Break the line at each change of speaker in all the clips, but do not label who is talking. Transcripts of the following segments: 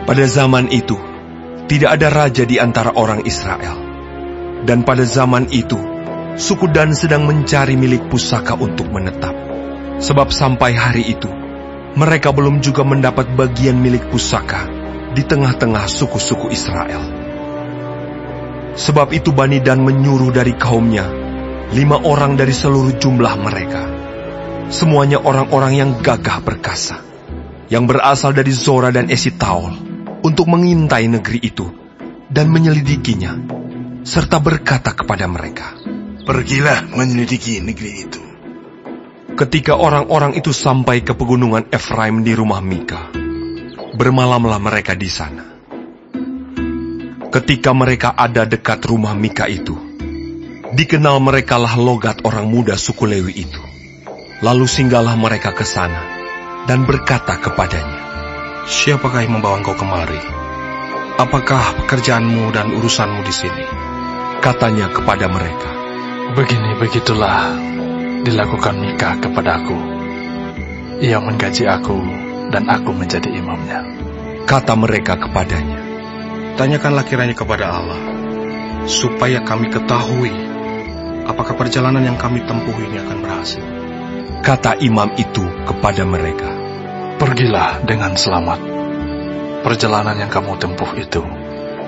Pada zaman itu, tidak ada raja di antara orang Israel. Dan pada zaman itu, suku Dan sedang mencari milik pusaka untuk menetap. Sebab sampai hari itu, mereka belum juga mendapat bagian milik pusaka di tengah-tengah suku-suku Israel. Sebab itu Bani Dan menyuruh dari kaumnya 5 orang dari seluruh jumlah mereka. Semuanya orang-orang yang gagah perkasa, yang berasal dari Zora dan Esitaol, untuk mengintai negeri itu dan menyelidikinya, serta berkata kepada mereka,
"Pergilah menyelidiki negeri itu."
Ketika orang-orang itu sampai ke pegunungan Efraim di rumah Mika, bermalamlah mereka di sana. Ketika mereka ada dekat rumah Mika itu, dikenal merekalah logat orang muda suku Lewi itu. Lalu singgahlah mereka ke sana dan berkata kepadanya,
"Siapakah yang membawa engkau kemari? Apakah pekerjaanmu dan urusanmu di sini?"
Katanya kepada mereka,
"Begitulah dilakukan Mika kepadaku. Ia menggaji aku dan aku menjadi imamnya."
Kata mereka kepadanya,
"Tanyakanlah kiranya kepada Allah, supaya kami ketahui apakah perjalanan yang kami tempuh ini akan berhasil."
Kata imam itu kepada mereka,
"Pergilah dengan selamat. Perjalanan yang kamu tempuh itu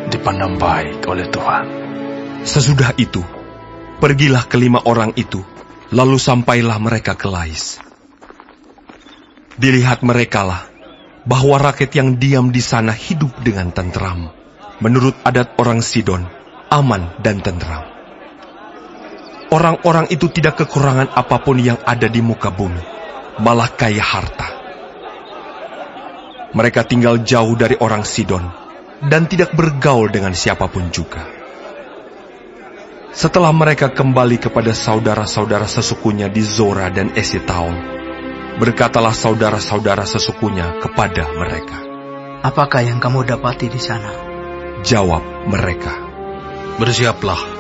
dipandang baik oleh Tuhan."
Sesudah itu, pergilah ke-5 orang itu, lalu sampailah mereka ke Lais. Dilihat merekalah bahwa rakyat yang diam di sana hidup dengan tentram, menurut adat orang Sidon, aman dan tentram. Orang-orang itu tidak kekurangan apapun yang ada di muka bumi, malah kaya harta. Mereka tinggal jauh dari orang Sidon dan tidak bergaul dengan siapapun juga. Setelah mereka kembali kepada saudara-saudara sesukunya di Zora dan Esitaol, berkatalah saudara-saudara sesukunya kepada mereka,
"Apakah yang kamu dapati di sana?"
Jawab mereka,
"Bersiaplah.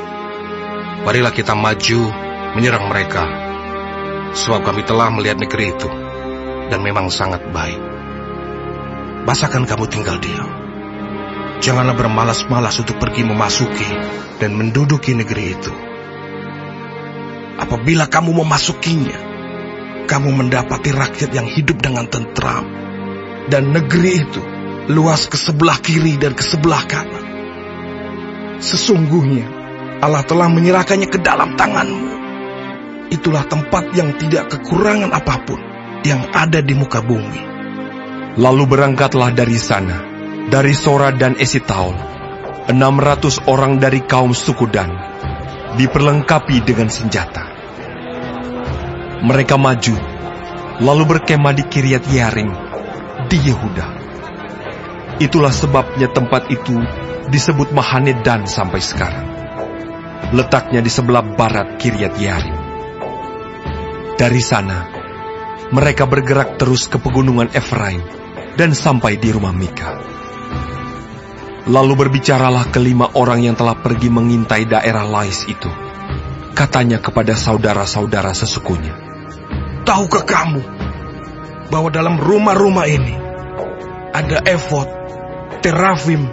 Marilah kita maju menyerang mereka, sebab kami telah melihat negeri itu, dan memang sangat baik. Masakan kamu tinggal diam? Janganlah bermalas-malas untuk pergi memasuki dan menduduki negeri itu. Apabila kamu memasukinya, kamu mendapati rakyat yang hidup dengan tentram, dan negeri itu luas ke sebelah kiri dan ke sebelah kanan. Sesungguhnya Allah telah menyerahkannya ke dalam tanganmu. Itulah tempat yang tidak kekurangan apapun yang ada di muka bumi."
Lalu berangkatlah dari sana, dari Zora dan Esitaol, 600 orang dari kaum suku Dan, diperlengkapi dengan senjata. Mereka maju, lalu berkemah di Kiryat Yearim, di Yehuda. Itulah sebabnya tempat itu disebut Mahane Dan sampai sekarang. Letaknya di sebelah barat Kiryat Yearim. Dari sana, mereka bergerak terus ke pegunungan Efraim dan sampai di rumah Mika. Lalu berbicaralah ke-5 orang yang telah pergi mengintai daerah Lais itu. Katanya kepada saudara-saudara sesukunya,
"Tahukah kamu bahwa dalam rumah-rumah ini ada efod, terafim,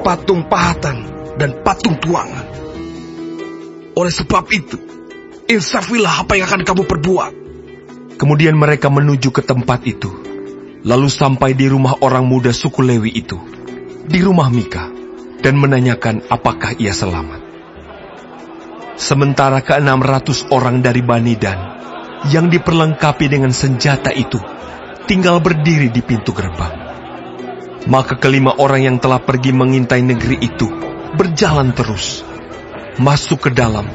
patung pahatan, dan patung tuangan? Oleh sebab itu, insafilah apa yang akan kamu perbuat."
Kemudian mereka menuju ke tempat itu, lalu sampai di rumah orang muda suku Lewi itu, di rumah Mika, dan menanyakan apakah ia selamat. Sementara ke-600 orang dari Bani Dan, yang diperlengkapi dengan senjata itu, tinggal berdiri di pintu gerbang. Maka ke-5 orang yang telah pergi mengintai negeri itu, berjalan terus, masuk ke dalam,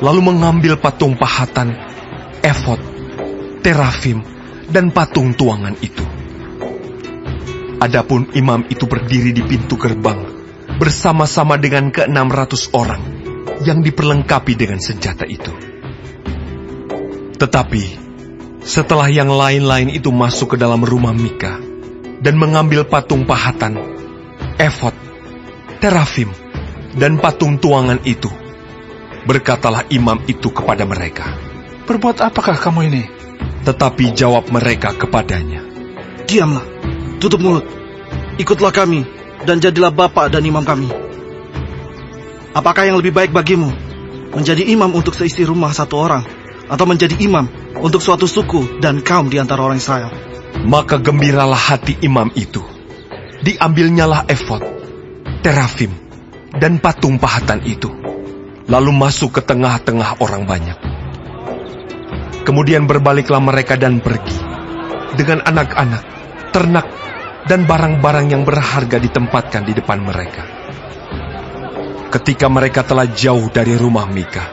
lalu mengambil patung pahatan, efod, terafim, dan patung tuangan itu. Adapun imam itu berdiri di pintu gerbang, bersama-sama dengan ke-600 orang, yang diperlengkapi dengan senjata itu. Tetapi, setelah yang lain-lain itu masuk ke dalam rumah Mika, dan mengambil patung pahatan, efod, terafim, dan patung tuangan itu, berkatalah imam itu kepada mereka,
"Berbuat apakah kamu ini?"
Tetapi jawab mereka kepadanya,
"Diamlah, tutup mulut.
ikutlah kami dan jadilah bapa dan imam kami. Apakah yang lebih baik bagimu, menjadi imam untuk seisi rumah satu orang, atau menjadi imam untuk suatu suku dan kaum di antara orang Israel?"
Maka gembiralah hati imam itu. Diambilnyalah efod, terafim, dan patung pahatan itu, lalu masuk ke tengah-tengah orang banyak. Kemudian berbaliklah mereka dan pergi, dengan anak-anak, ternak, dan barang-barang yang berharga ditempatkan di depan mereka. Ketika mereka telah jauh dari rumah Mika,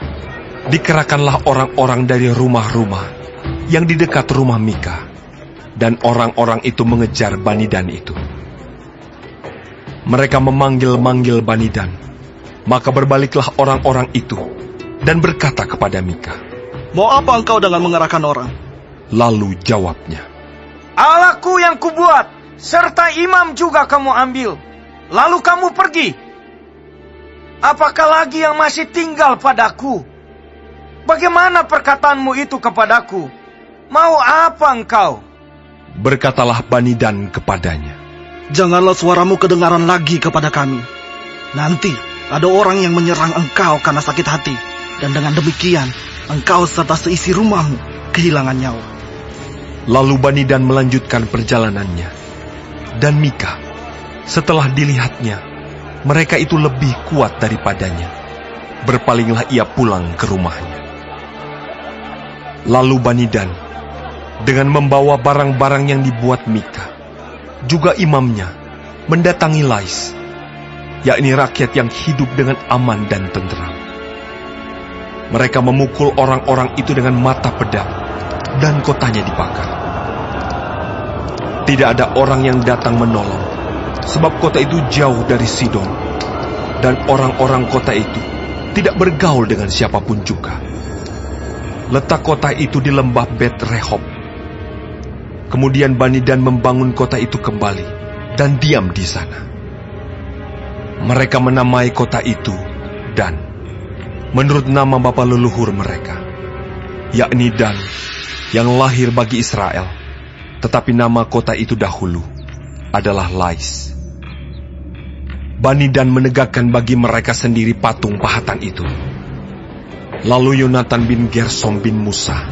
dikerahkanlah orang-orang dari rumah-rumah yang di dekat rumah Mika, dan orang-orang itu mengejar Bani Dan itu. Mereka memanggil-manggil Bani Dan, maka berbaliklah orang-orang itu dan berkata kepada Mika,
"Mau apa engkau dengan mengerahkan orang?"
Lalu jawabnya,
"Allahku yang kubuat, serta imam juga kamu ambil, lalu kamu pergi. Apakah lagi yang masih tinggal padaku? Bagaimana perkataanmu itu kepadaku? Mau apa engkau?"
Berkatalah Bani Dan kepadanya,
"Janganlah suaramu kedengaran lagi kepada kami. Nanti ada orang yang menyerang engkau karena sakit hati, dan dengan demikian engkau serta seisi rumahmu kehilangan nyawa."
Lalu Bani Dan melanjutkan perjalanannya. Dan Mika, setelah dilihatnya mereka itu lebih kuat daripadanya, berpalinglah ia pulang ke rumahnya. Lalu Bani Dan, dengan membawa barang-barang yang dibuat Mika, juga imamnya, mendatangi Lais, yakni rakyat yang hidup dengan aman dan tentram. Mereka memukul orang-orang itu dengan mata pedang, dan kotanya dibakar. Tidak ada orang yang datang menolong, sebab kota itu jauh dari Sidon, dan orang-orang kota itu tidak bergaul dengan siapapun juga. Letak kota itu di lembah Bet Rehob. Kemudian Bani Dan membangun kota itu kembali dan diam di sana. Mereka menamai kota itu Dan, menurut nama bapa leluhur mereka, yakni Dan, yang lahir bagi Israel, tetapi nama kota itu dahulu adalah Lais. Bani Dan menegakkan bagi mereka sendiri patung pahatan itu. Lalu Yonatan bin Gersom bin Musa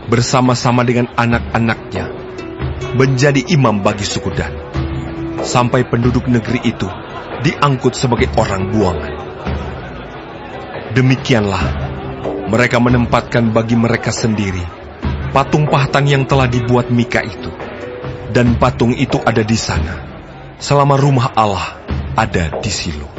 bersama-sama dengan anak-anaknya menjadi imam bagi suku Dan, sampai penduduk negeri itu diangkut sebagai orang buangan. Demikianlah mereka menempatkan bagi mereka sendiri patung pahatan yang telah dibuat Mika itu, dan patung itu ada di sana selama rumah Allah ada di Silo.